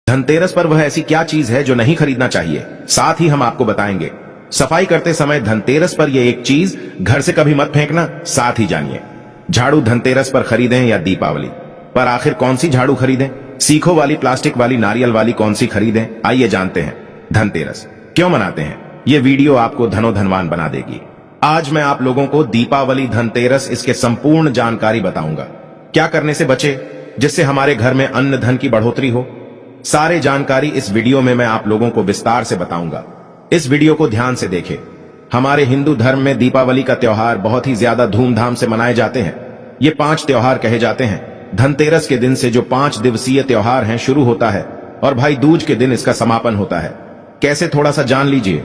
धनतेरस पर वह ऐसी क्या चीज है जो नहीं खरीदना चाहिए, साथ ही हम आपको बताएंगे। सफाई करते समय धनतेरस पर यह एक चीज घर से कभी मत फेंकना, साथ ही जानिए। झाड़ू धनतेरस पर खरीदें या दीपावली पर? आखिर कौन सी झाड़ू खरीदें? सीखों वाली, प्लास्टिक वाली, नारियल वाली, कौन सी खरीदें? आइए जानते हैं धनतेरस क्यों मनाते हैं। ये वीडियो आपको धनोधनवान बना देगी। आज मैं आप लोगों को दीपावली, धनतेरस, इसके संपूर्ण जानकारी बताऊंगा। क्या करने से बचे जिससे हमारे घर में अन्न धन की बढ़ोतरी हो, सारे जानकारी इस वीडियो में मैं आप लोगों को विस्तार से बताऊंगा। इस वीडियो को ध्यान से देखें। हमारे हिंदू धर्म में दीपावली का त्योहार बहुत ही ज्यादा धूमधाम से मनाए जाते हैं। ये 5 त्योहार कहे जाते हैं। धनतेरस के दिन से जो 5 दिवसीय त्योहार हैं शुरू होता है और भाई दूज के दिन इसका समापन होता है। कैसे, थोड़ा सा जान लीजिए।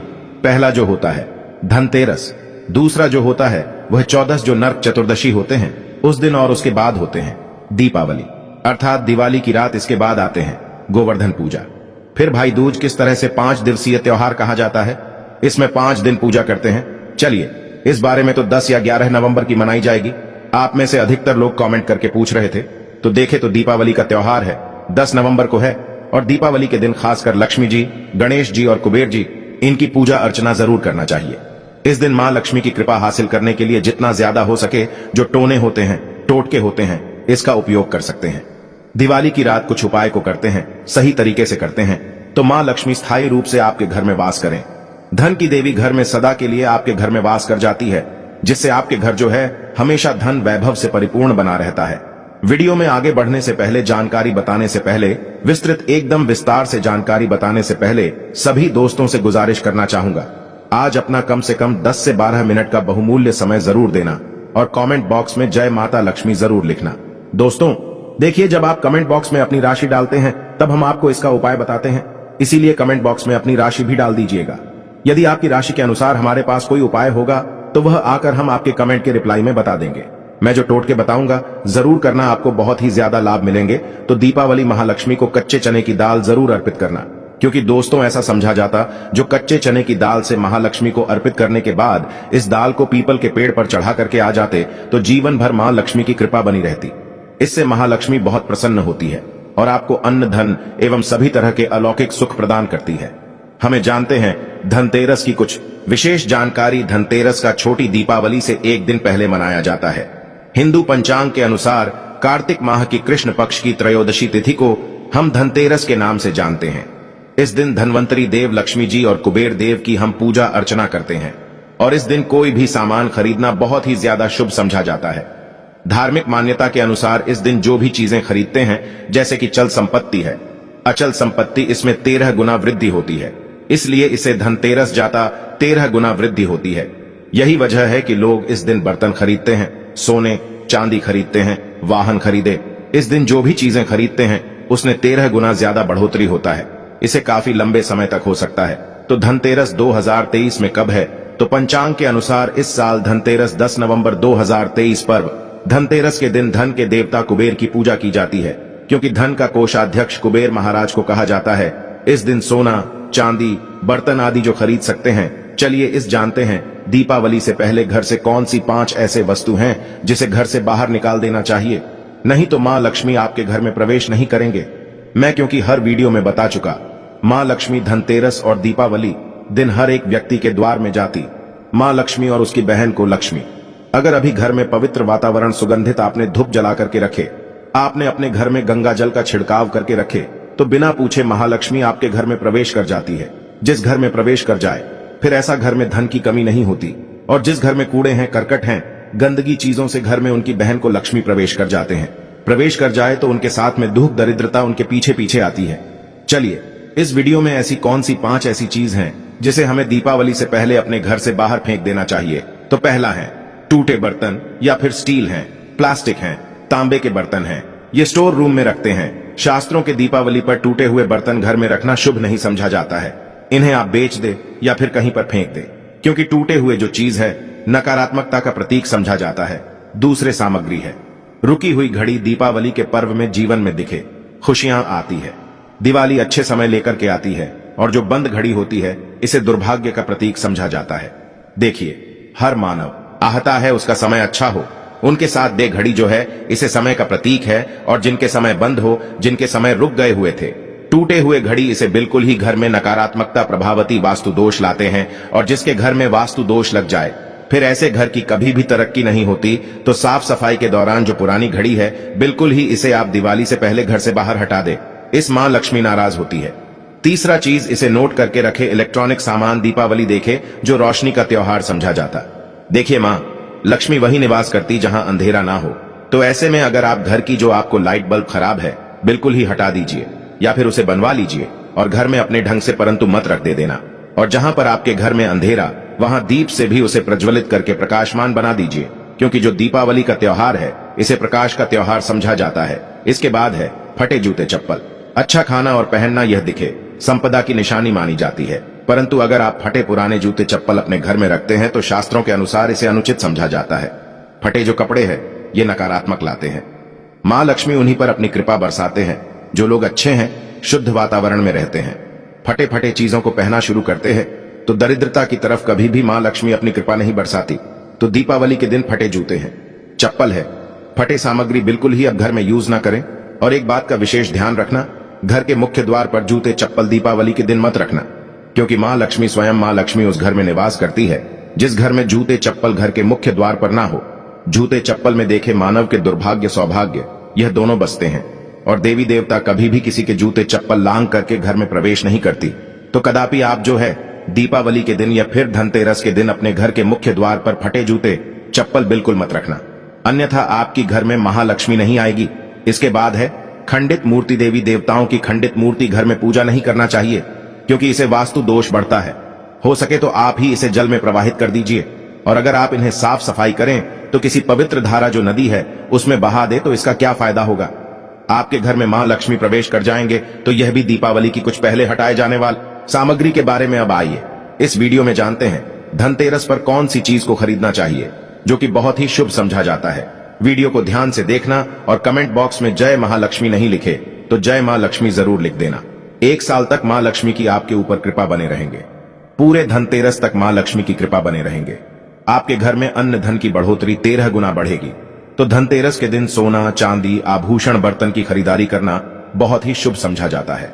पहला जो होता है धनतेरस, दूसरा जो होता है वह 14 जो नरक चतुर्दशी होते हैं उस दिन, और उसके बाद होते हैं दीपावली अर्थात दिवाली की रात। इसके बाद आते हैं गोवर्धन पूजा। फिर भाई दूज। किस तरह से 5 दिवसीय त्योहार कहा जाता है? इसमें 5 दिन पूजा करते हैं। चलिए, इस बारे में तो 10 या 11 नवंबर की मनाई जाएगी। आप में से अधिकतर लोग कमेंट करके पूछ रहे थे, तो देखे तो दीपावली का त्योहार है 10 नवंबर को है। और दीपावली के दिन खासकर लक्ष्मी जी, गणेश जी और कुबेर जी, इनकी पूजा अर्चना जरूर करना चाहिए। इस दिन मां लक्ष्मी की कृपा हासिल करने के लिए जितना ज्यादा हो सके जो टोने होते हैं, टोटके होते हैं, इसका उपयोग कर सकते हैं। दिवाली की रात कुछ उपाय को करते हैं, सही तरीके से करते हैं तो मां लक्ष्मी स्थायी रूप से आपके घर में वास करें। धन की देवी घर में सदा के लिए आपके घर में वास कर जाती है, जिससे आपके घर जो है हमेशा धन वैभव से परिपूर्ण बना रहता है। वीडियो में आगे बढ़ने से पहले, जानकारी बताने से पहले, विस्तृत एकदम विस्तार से जानकारी बताने से पहले सभी दोस्तों से गुजारिश करना चाहूंगा, आज अपना कम से कम 10 से 12 मिनट का बहुमूल्य समय जरूर देना और कमेंट बॉक्स में जय माता लक्ष्मी जरूर लिखना। दोस्तों देखिए, जब आप कमेंट बॉक्स में अपनी राशि डालते हैं तब हम आपको इसका उपाय बताते हैं, इसीलिए कमेंट बॉक्स में अपनी राशि भी डाल दीजिएगा। यदि आपकी राशि के अनुसार हमारे पास कोई उपाय होगा तो वह आकर हम आपके कमेंट के रिप्लाई में बता देंगे। मैं जो टोटके बताऊंगा जरूर करना, आपको बहुत ही ज्यादा लाभ मिलेंगे। तो दीपावली महालक्ष्मी को कच्चे चने की दाल जरूर अर्पित करना, क्योंकि दोस्तों ऐसा समझा जाता जो कच्चे चने की दाल से महालक्ष्मी को अर्पित करने के बाद इस दाल को पीपल के पेड़ पर चढ़ा करके आ जाते तो जीवन भर मां लक्ष्मी की कृपा बनी रहती। इससे महालक्ष्मी बहुत प्रसन्न होती है और आपको अन्न, धन एवं सभी तरह के अलौकिक सुख प्रदान करती है। हमें जानते हैं धनतेरस की कुछ विशेष जानकारी। धनतेरस का छोटी दीपावली से एक दिन पहले मनाया जाता है। हिंदू पंचांग के अनुसार कार्तिक माह की कृष्ण पक्ष की त्रयोदशी तिथि को हम धनतेरस के नाम से जानते हैं। इस दिन धनवंतरी देव लक्ष्मी जी और कुबेर देव की हम पूजा अर्चना करते हैं और इस दिन कोई भी सामान खरीदना बहुत ही ज्यादा शुभ समझा जाता है। धार्मिक मान्यता के अनुसार इस दिन जो भी चीजें खरीदते हैं, जैसे कि चल संपत्ति है, अचल संपत्ति, इसमें 13 गुना वृद्धि होती है। इसलिए इसे धनतेरस जाता 13 गुना वृद्धि होती है। यही वजह है कि लोग इस दिन बर्तन खरीदते हैं, सोने चांदी खरीदते हैं, वाहन खरीदे। इस दिन जो भी चीजें खरीदते हैं उसने 13 गुना ज्यादा बढ़ोतरी होता है। इसे काफी लंबे समय तक हो सकता है। तो धनतेरस 2023 में कब है? तो पंचांग के अनुसार इस साल धनतेरस 10 नवंबर 2023 पर्व। धनतेरस के दिन धन के देवता कुबेर की पूजा की जाती है, क्योंकि धन का कोषाध्यक्ष कुबेर महाराज को कहा जाता है। इस दिन सोना, चांदी, बर्तन आदि जो खरीद सकते हैं। चलिए इस जानते हैं दीपावली से पहले घर से कौन सी 5 ऐसे वस्तु हैं जिसे घर से बाहर निकाल देना चाहिए, नहीं तो मां लक्ष्मी आपके घर में प्रवेश नहीं करेंगे। मैं क्योंकि हर वीडियो में बता चुका, मां लक्ष्मी धनतेरस और दीपावली दिन हर एक व्यक्ति के द्वार में जाती। मां लक्ष्मी और उसकी बहन को लक्ष्मी। अगर अभी घर में पवित्र वातावरण, सुगंधित आपने धूप जला करके रखे, आपने अपने घर में गंगा जल का छिड़काव करके रखे, तो बिना पूछे महालक्ष्मी आपके घर में प्रवेश कर जाती है। जिस घर में प्रवेश कर जाए फिर ऐसा घर में धन की कमी नहीं होती। और जिस घर में कूड़े हैं, करकट हैं, गंदगी चीजों से घर में उनकी बहन को लक्ष्मी प्रवेश कर जाते हैं। प्रवेश कर जाए तो उनके साथ में दुख, दरिद्रता उनके पीछे पीछे आती है। चलिए इस वीडियो में ऐसी कौन सी 5 ऐसी चीज हैं जिसे हमें दीपावली से पहले अपने घर से बाहर फेंक देना चाहिए। तो पहला है टूटे बर्तन, या फिर स्टील हैं, प्लास्टिक हैं, तांबे के बर्तन हैं। ये स्टोर रूम में रखते हैं। शास्त्रों के दीपावली पर टूटे हुए बर्तन घर में रखना शुभ नहीं समझा जाता है। इन्हें आप बेच दे या फिर कहीं पर फेंक दे, क्योंकि टूटे हुए जो चीज है नकारात्मकता का प्रतीक समझा जाता है। दूसरे सामग्री है रुकी हुई घड़ी। दीपावली के पर्व में जीवन में दिखे खुशियां आती है। दिवाली अच्छे समय लेकर के आती है और जो बंद घड़ी होती है इसे दुर्भाग्य का प्रतीक समझा जाता है। देखिए, हर मानव आहता है उसका समय अच्छा हो, उनके साथ दे घड़ी जो है इसे समय का प्रतीक है। और जिनके समय बंद हो, जिनके समय रुक गए हुए थे, टूटे हुए घड़ी इसे बिल्कुल ही घर में नकारात्मकता प्रभावती वास्तु दोष लाते हैं, और जिसके घर में वास्तु दोष लग जाए फिर ऐसे घर की कभी भी तरक्की नहीं होती। तो साफ सफाई के दौरान जो पुरानी घड़ी है बिल्कुल ही इसे आप दिवाली से पहले घर से बाहर हटा दे, इस मां लक्ष्मी नाराज होती है। तीसरा चीज, इसे नोट करके रखे, इलेक्ट्रॉनिक सामान दीपावली देखे जो रोशनी का त्योहार समझा जाता। देखिए मां लक्ष्मी वही निवास करती जहां अंधेरा ना हो, तो ऐसे में अगर आप घर की जो आपको लाइट बल्ब खराब है बिल्कुल ही हटा दीजिए या फिर उसे बनवा लीजिए और घर में अपने ढंग से परंतु मत रख दे देना। और जहां पर आपके घर में अंधेरा वहां दीप से भी उसे प्रज्वलित करके प्रकाशमान बना दीजिए, क्योंकि जो दीपावली का त्योहार है इसे प्रकाश का त्योहार समझा जाता है। इसके बाद है फटे जूते चप्पल। अच्छा खाना और पहनना यह दिखे संपदा की निशानी मानी जाती है, परंतु अगर आप फटे पुराने जूते चप्पल अपने घर में रखते हैं तो शास्त्रों के अनुसार इसे अनुचित समझा जाता है। फटे जो कपड़े हैं ये नकारात्मक लाते हैं। मां लक्ष्मी उन्हीं पर अपनी कृपा बरसाते हैं जो लोग अच्छे हैं, शुद्ध वातावरण में रहते हैं। फटे फटे चीजों को पहना शुरू करते हैं तो दरिद्रता की तरफ कभी भी मां लक्ष्मी अपनी कृपा नहीं बरसाती। तो दीपावली के दिन फटे जूते हैं, चप्पल है, फटे सामग्री बिल्कुल ही अब घर में यूज ना करें। और एक बात का विशेष ध्यान रखना, घर के मुख्य द्वार पर जूते चप्पल दीपावली के दिन मत रखना, क्योंकि मां लक्ष्मी स्वयं मां लक्ष्मी उस घर में निवास करती है जिस घर में जूते चप्पल घर के मुख्य द्वार पर ना हो। जूते चप्पल में देखे मानव के दुर्भाग्य सौभाग्य यह दोनों बसते हैं, और देवी देवता कभी भी किसी के जूते चप्पल लांग करके घर में प्रवेश नहीं करती। तो कदापि आप जो है दीपावली के दिन या फिर धनतेरस के दिन अपने घर के मुख्य द्वार पर फटे जूते चप्पल बिल्कुल मत रखना, अन्यथा आपकी घर में महालक्ष्मी नहीं आएगी। इसके बाद है खंडित मूर्ति। देवी देवताओं की खंडित मूर्ति घर में पूजा नहीं करना चाहिए, क्योंकि इसे वास्तु दोष बढ़ता है। हो सके तो आप ही इसे जल में प्रवाहित कर दीजिए, और अगर आप इन्हें साफ सफाई करें तो किसी पवित्र धारा जो नदी है उसमें बहा दे तो इसका क्या फायदा होगा। आपके घर में मां लक्ष्मी प्रवेश कर जाएंगे तो यह भी दीपावली की कुछ पहले हटाए जाने वाली सामग्री के बारे में अब आइए इस वीडियो में जानते हैं धनतेरस पर कौन सी चीज को खरीदना चाहिए जो कि बहुत ही शुभ समझा जाता है। वीडियो को ध्यान से देखना और कमेंट बॉक्स में जय महालक्ष्मी नहीं लिखे तो जय मां लक्ष्मी जरूर लिख देना। 1 साल तक मां लक्ष्मी की आपके ऊपर कृपा बने रहेंगे। पूरे धनतेरस तक मां लक्ष्मी की कृपा बने रहेंगे। आपके घर में अन्न धन की बढ़ोतरी 13 गुना बढ़ेगी। तो धनतेरस के दिन सोना चांदी आभूषण बर्तन की खरीदारी करना बहुत ही शुभ समझा जाता है।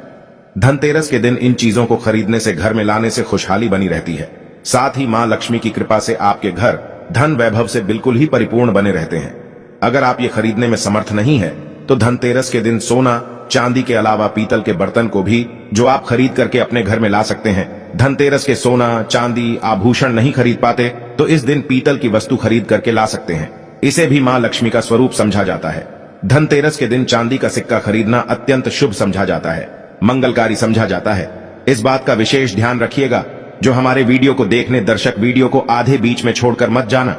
धनतेरस के दिन इन चीजों को खरीदने से घर में लाने से खुशहाली बनी रहती है। साथ ही मां लक्ष्मी की कृपा से आपके घर धन वैभव से बिल्कुल ही परिपूर्ण बने रहते हैं। अगर आप ये खरीदने में समर्थ नहीं है तो धनतेरस के दिन सोना चांदी के अलावा पीतल के बर्तन को भी जो आप खरीद करके अपने घर में ला सकते हैं। धनतेरस के सोना चांदी आभूषण नहीं खरीद पाते तो इस दिन पीतल की वस्तु खरीद करके ला सकते हैं। इसे भी मां लक्ष्मी का स्वरूप समझा जाता है। धनतेरस के दिन चांदी का सिक्का खरीदना अत्यंत शुभ समझा जाता है, मंगलकारी समझा जाता है। इस बात का विशेष ध्यान रखिएगा, जो हमारे वीडियो को देखने दर्शक वीडियो को आधे बीच में छोड़कर मत जाना।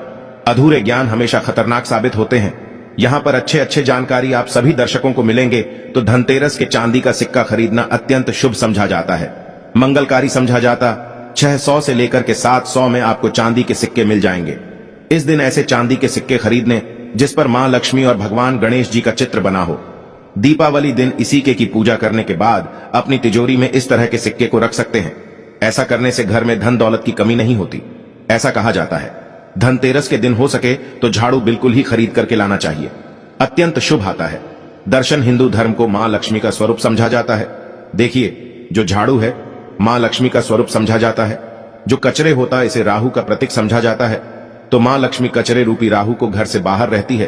अधूरे ज्ञान हमेशा खतरनाक साबित होते हैं। यहाँ पर अच्छे अच्छे जानकारी आप सभी दर्शकों को मिलेंगे। तो धनतेरस के चांदी का सिक्का खरीदना अत्यंत शुभ समझा जाता है, मंगलकारी समझा जाता। 600 से लेकर के 700 में आपको चांदी के सिक्के मिल जाएंगे। इस दिन ऐसे चांदी के सिक्के खरीदने जिस पर मां लक्ष्मी और भगवान गणेश जी का चित्र बना हो। दीपावली दिन इसी के की पूजा करने के बाद अपनी तिजोरी में इस तरह के सिक्के को रख सकते हैं। ऐसा करने से घर में धन दौलत की कमी नहीं होती, ऐसा कहा जाता है। धनतेरस के दिन हो सके तो झाड़ू बिल्कुल ही खरीद करके लाना चाहिए, अत्यंत शुभ आता है। दर्शन हिंदू धर्म को मां लक्ष्मी का स्वरूप समझा जाता है। देखिए, जो झाड़ू है मां लक्ष्मी का स्वरूप समझा जाता है। जो कचरे होता है इसे राहु का प्रतीक समझा जाता है। तो मां लक्ष्मी कचरे रूपी राहु को घर से बाहर रहती है,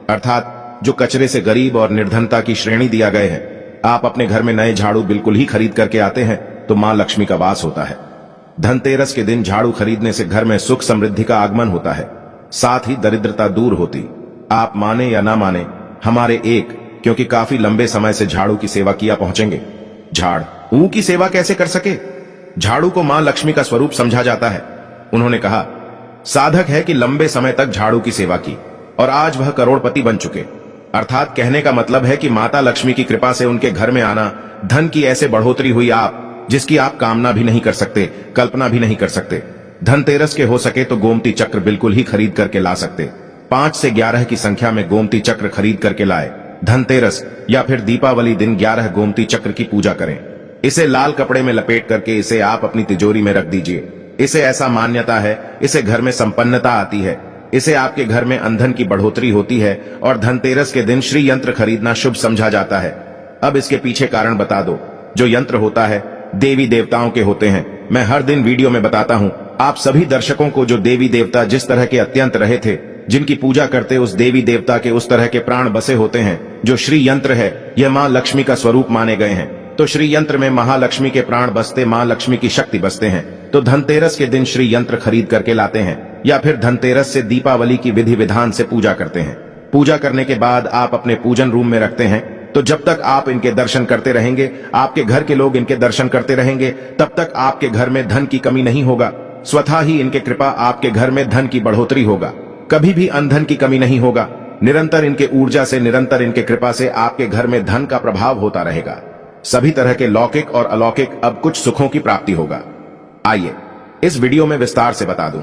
अर्थात जो कचरे से गरीब और निर्धनता की श्रेणी दिया गए है। आप अपने घर में नए झाड़ू बिल्कुल ही खरीद करके आते हैं तो मां लक्ष्मी का वास होता है। धनतेरस के दिन झाड़ू खरीदने से घर में सुख समृद्धि का आगमन होता है, साथ ही दरिद्रता दूर होती। आप माने या ना माने, हमारे एक क्योंकि काफी लंबे समय से झाड़ू की सेवा किया पहुंचेंगे। झाड़ू की सेवा कैसे कर सके? झाड़ू को मां लक्ष्मी का स्वरूप समझा जाता है। उन्होंने कहा, साधक है कि लंबे समय तक झाड़ू की सेवा की और आज वह करोड़पति बन चुके। अर्थात कहने का मतलब है कि माता लक्ष्मी की कृपा से उनके घर में आना, धन की ऐसे बढ़ोतरी हुई आप जिसकी आप कामना भी नहीं कर सकते, कल्पना भी नहीं कर सकते। धनतेरस के हो सके तो गोमती चक्र बिल्कुल ही खरीद करके ला सकते। 5 से 11 की संख्या में गोमती चक्र खरीद करके लाए। धनतेरस या फिर दीपावली दिन 11 गोमती चक्र की पूजा करें। इसे लाल कपड़े में लपेट करके इसे आप अपनी तिजोरी में रख दीजिए। इसे ऐसा मान्यता है, इसे घर में संपन्नता आती है, इसे आपके घर में अंधन की बढ़ोतरी होती है और धनतेरस के दिन श्री यंत्र खरीदना शुभ समझा जाता है। अब इसके पीछे कारण बता दो। जो यंत्र होता है देवी देवताओं के होते हैं। मैं हर दिन वीडियो में बताता हूँ आप सभी दर्शकों को, जो देवी देवता जिस तरह के अत्यंत रहे थे, जिनकी पूजा करते उस देवी देवता के उस तरह के प्राण बसे होते हैं। जो श्री यंत्र है यह माँ लक्ष्मी का स्वरूप माने गए हैं। तो श्री यंत्र में महालक्ष्मी के प्राण बसते, माँ लक्ष्मी की शक्ति बसते हैं। तो धनतेरस के दिन श्री यंत्र खरीद करके लाते हैं या फिर धनतेरस से दीपावली की विधि विधान से पूजा करते हैं। पूजा करने के बाद आप अपने पूजन रूम में रखते हैं। तो जब तक आप इनके दर्शन करते रहेंगे, आपके घर के लोग इनके दर्शन करते रहेंगे, तब तक आपके घर में धन की कमी नहीं होगा। स्वतः ही इनके कृपा आपके घर में धन की बढ़ोतरी होगा। कभी भी अनधन की कमी नहीं होगा। निरंतर इनके ऊर्जा से, निरंतर इनके कृपा से आपके घर में धन का प्रभाव होता रहेगा। सभी तरह के लौकिक और अलौकिक अब कुछ सुखों की प्राप्ति होगा। आइए इस वीडियो में विस्तार से बता दूं।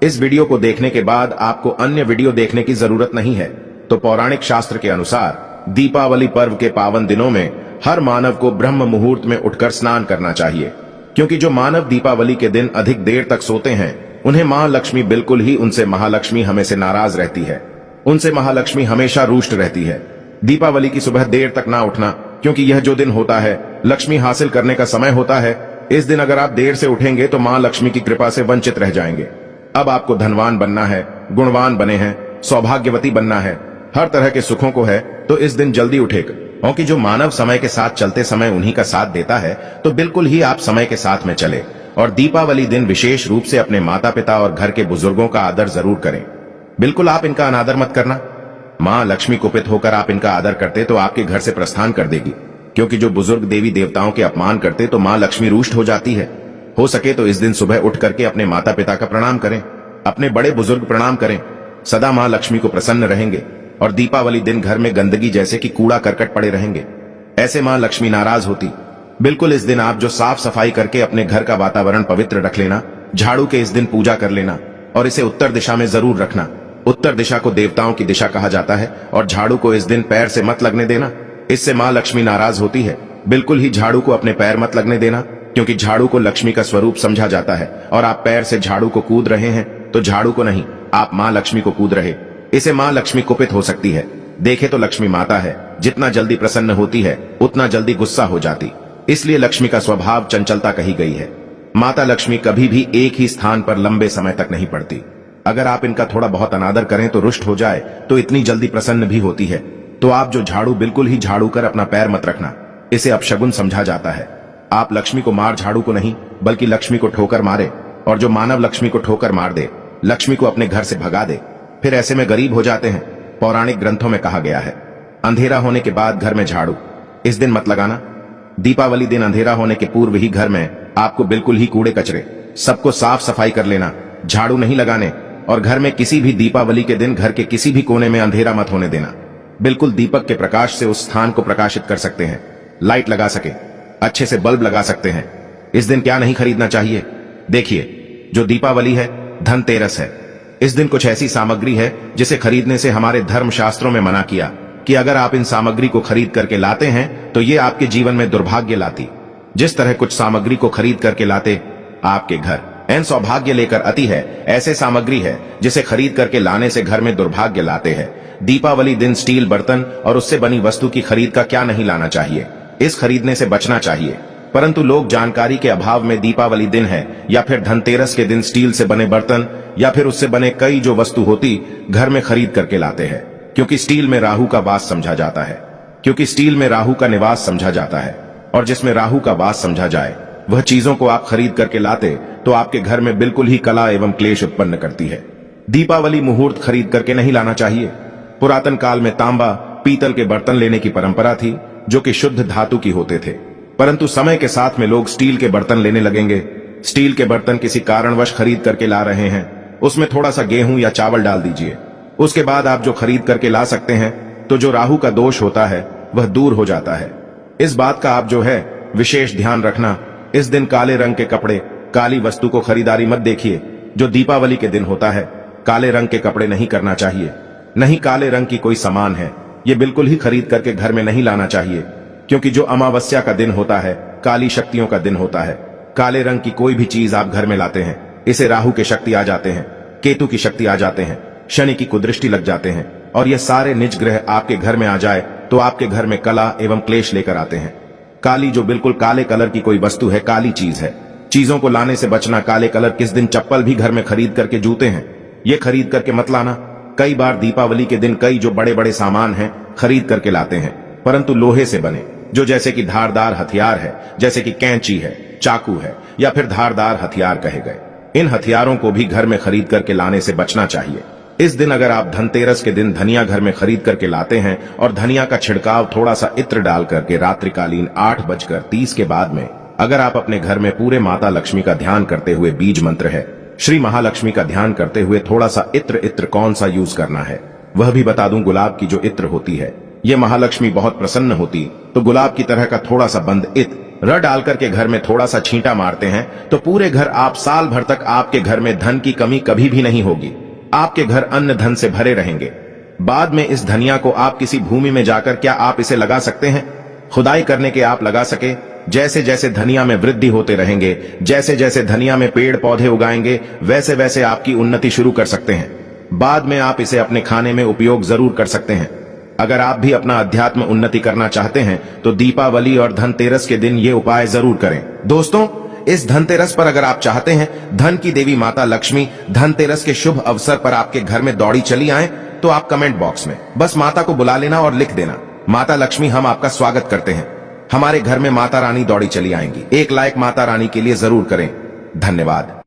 इस वीडियो को देखने के बाद आपको अन्य वीडियो देखने की जरूरत नहीं है। तो पौराणिक शास्त्र के अनुसार दीपावली पर्व के पावन दिनों में हर मानव को ब्रह्म मुहूर्त में उठकर स्नान करना चाहिए, क्योंकि जो मानव दीपावली के दिन अधिक देर तक सोते हैं उन्हें मां लक्ष्मी बिल्कुल ही, उनसे महालक्ष्मी हमेशा नाराज रहती है। उनसे महालक्ष्मी हमेशा रुष्ट रहती है। दीपावली की सुबह देर तक ना उठना, क्योंकि यह जो दिन होता है लक्ष्मी हासिल करने का समय होता है। इस दिन अगर आप देर से उठेंगे तो मां लक्ष्मी की कृपा से वंचित रह जाएंगे। अब आपको धनवान बनना है, गुणवान बने हैं, सौभाग्यवती बनना है, हर तरह के सुखों को है, तो इस दिन जल्दी उठेगा। क्योंकि जो मानव समय के साथ चलते समय उन्हीं का साथ देता है, तो बिल्कुल ही आप समय के साथ में चले और दीपावली दिन विशेष रूप से अपने माता पिता और घर के बुजुर्गों का आदर जरूर करें। बिल्कुल आप इनका अनादर मत करना। मां लक्ष्मी कुपित होकर आप इनका आदर करते तो आपके घर से प्रस्थान कर देगी, क्योंकि जो बुजुर्ग देवी देवताओं के अपमान करते तो मां लक्ष्मी रुष्ट हो जाती है। हो सके तो इस दिन सुबह उठ करके अपने माता पिता का प्रणाम करें, अपने बड़े बुजुर्ग प्रणाम करें। सदा मां लक्ष्मी को प्रसन्न रहेंगे। और दीपावली दिन घर में गंदगी जैसे कि कूड़ा करकट पड़े रहेंगे, ऐसे मां लक्ष्मी नाराज होती। बिल्कुल इस दिन आप जो साफ सफाई करके अपने घर का वातावरण पवित्र रख लेना, झाड़ू के इस दिन पूजा कर लेना और इसे उत्तर दिशा में जरूर रखना। उत्तर दिशा को देवताओं की दिशा कहा जाता है और झाड़ू को इस दिन पैर से मत लगने देना, इससे मां लक्ष्मी नाराज होती है। बिल्कुल ही झाड़ू को अपने पैर मत लगने देना, क्योंकि झाड़ू को लक्ष्मी का स्वरूप समझा जाता है और आप पैर से झाड़ू को कूद रहे हैं तो झाड़ू को नहीं, आप मां लक्ष्मी को कूद रहे। इसे मां लक्ष्मी कुपित हो सकती है। देखे तो लक्ष्मी माता है, जितना जल्दी प्रसन्न होती है उतना जल्दी गुस्सा हो जाती, इसलिए लक्ष्मी का स्वभाव चंचलता कही गई है। माता लक्ष्मी कभी भी एक ही स्थान पर लंबे समय तक नहीं पड़ती। अगर आप इनका थोड़ा बहुत अनादर करें तो रुष्ट हो जाए तो इतनी जल्दी प्रसन्न भी होती है। तो आप जो झाड़ू, बिल्कुल ही झाड़ू कर अपना पैर मत रखना, इसे अपशगुन समझा जाता है। आप लक्ष्मी को मार झाड़ू को नहीं, बल्कि लक्ष्मी को ठोकर मारे। और जो मानव लक्ष्मी को ठोकर मार दे, लक्ष्मी को अपने घर से भगा दे, फिर ऐसे में गरीब हो जाते हैं। पौराणिक ग्रंथों में कहा गया है, अंधेरा होने के बाद घर में झाड़ू इस दिन मत लगाना। दीपावली दिन अंधेरा होने के पूर्व ही घर में आपको बिल्कुल ही कूड़े कचरे सबको साफ सफाई कर लेना, झाड़ू नहीं लगाने। और घर में किसी भी दीपावली के दिन घर के किसी भी कोने में अंधेरा मत होने देना। बिल्कुल दीपक के प्रकाश से उस स्थान को प्रकाशित कर सकते हैं, लाइट लगा सके, अच्छे से बल्ब लगा सकते हैं। इस दिन क्या नहीं खरीदना चाहिए? देखिए, जो दीपावली है धनतेरस है। इस दिन कुछ ऐसी सामग्री है जिसे खरीदने से हमारे धर्म शास्त्रों में मना किया कि अगर आप इन सामग्री को खरीद करके लाते हैं तो ये आपके जीवन में दुर्भाग्य लाती। जिस तरह कुछ सामग्री को खरीद करके लाते आपके घर एन सौभाग्य लेकर आती है, ऐसे सामग्री है जिसे खरीद करके लाने से घर में दुर्भाग्य लाते हैं। दीपावली दिन स्टील बर्तन और उससे बनी वस्तु की खरीद का क्या नहीं लाना चाहिए, इस खरीदने से बचना चाहिए। परंतु लोग जानकारी के अभाव में दीपावली दिन है या फिर धनतेरस के दिन स्टील से बने बर्तन या फिर उससे बने कई जो वस्तु होती घर में खरीद करके लाते हैं, क्योंकि स्टील में राहु का वास समझा जाता है। क्योंकि स्टील में राहु का निवास समझा जाता है और जिसमें राहु का वास समझा जाए वह चीजों को आप खरीद करके लाते तो आपके घर में बिल्कुल ही कला एवं क्लेश उत्पन्न करती है। दीपावली मुहूर्त खरीद करके नहीं लाना चाहिए। पुरातन काल में तांबा, पीतल के बर्तन लेने की परंपरा थी जो कि शुद्ध धातु की होते थे, परंतु समय के साथ में लोग स्टील के बर्तन लेने लगेंगे। स्टील के बर्तन किसी कारणवश खरीद करके ला रहे हैं, उसमें थोड़ा सा गेहूं या चावल डाल दीजिए। उसके बाद आप जो खरीद करके ला सकते हैं तो जो राहु का दोष होता है वह दूर हो जाता है। इस बात का आप जो है विशेष ध्यान रखना। इस दिन काले रंग के कपड़े, काली वस्तु को खरीदारी मत देखिए। जो दीपावली के दिन होता है काले रंग के कपड़े नहीं करना चाहिए, नहीं काले रंग की कोई सामान है ये बिल्कुल ही खरीद करके घर में नहीं लाना चाहिए, क्योंकि जो अमावस्या का दिन होता है काली शक्तियों का दिन होता है। काले रंग की कोई भी चीज आप घर में लाते हैं, इसे राहु के शक्ति आ जाते हैं, केतु की शक्ति आ जाते हैं, शनि की कुदृष्टि लग जाते हैं और ये सारे निज ग्रह आपके घर में आ जाए तो आपके घर में कला एवं क्लेश लेकर आते हैं। काली जो बिल्कुल काले कलर की कोई वस्तु है, काली चीज है। चीजों को लाने से बचना। काले कलर किस दिन चप्पल भी घर में खरीद करके, जूते हैं ये खरीद करके मत लाना। कई बार दीपावली के दिन कई जो बड़े बड़े सामान हैं खरीद करके लाते हैं, परंतु लोहे से बने, जो जैसे कि धारदार हथियार है, जैसे कि कैंची है, चाकू है, या फिर धारदार हथियार कहे गए। इन हथियारों को भी घर में खरीद करके लाने से बचना चाहिए। इस दिन अगर आप धनतेरस के दिन धनिया घर में खरीद करके लाते हैं और धनिया का छिड़काव थोड़ा सा इत्र डाल करके रात्रिकालीन 8:30 के बाद में अगर आप अपने घर में पूरे माता लक्ष्मी का ध्यान करते हुए, बीज मंत्र है श्री महालक्ष्मी का ध्यान करते हुए थोड़ा सा इत्र कौन सा यूज करना है वह भी बता दूं। गुलाब की जो इत्र होती है ये महालक्ष्मी बहुत प्रसन्न होती, तो गुलाब की तरह का थोड़ा सा बंद इत्र र डाल करके घर में थोड़ा सा छींटा मारते हैं तो पूरे घर आप साल भर तक आपके घर में धन की कमी कभी भी नहीं होगी। आपके घर अन्न धन से भरे रहेंगे। बाद में इस धनिया को आप किसी भूमि में जाकर क्या आप इसे लगा सकते हैं? खुदाई करने के आप लगा सके। जैसे जैसे धनिया में वृद्धि होते रहेंगे, जैसे जैसे धनिया में पेड़ पौधे उगाएंगे, वैसे वैसे आपकी उन्नति शुरू कर सकते हैं। बाद में आप इसे अपने खाने में उपयोग जरूर कर सकते हैं। अगर आप भी अपना अध्यात्म उन्नति करना चाहते हैं तो दीपावली और धनतेरस के दिन ये उपाय जरूर करें। दोस्तों, इस धनतेरस पर अगर आप चाहते हैं धन की देवी माता लक्ष्मी धनतेरस के शुभ अवसर पर आपके घर में दौड़ी चली आए, तो आप कमेंट बॉक्स में बस माता को बुला लेना और लिख देना, माता लक्ष्मी हम आपका स्वागत करते हैं, हमारे घर में माता रानी दौड़ी चली आएंगी। एक लाइक माता रानी के लिए जरूर करें। धन्यवाद।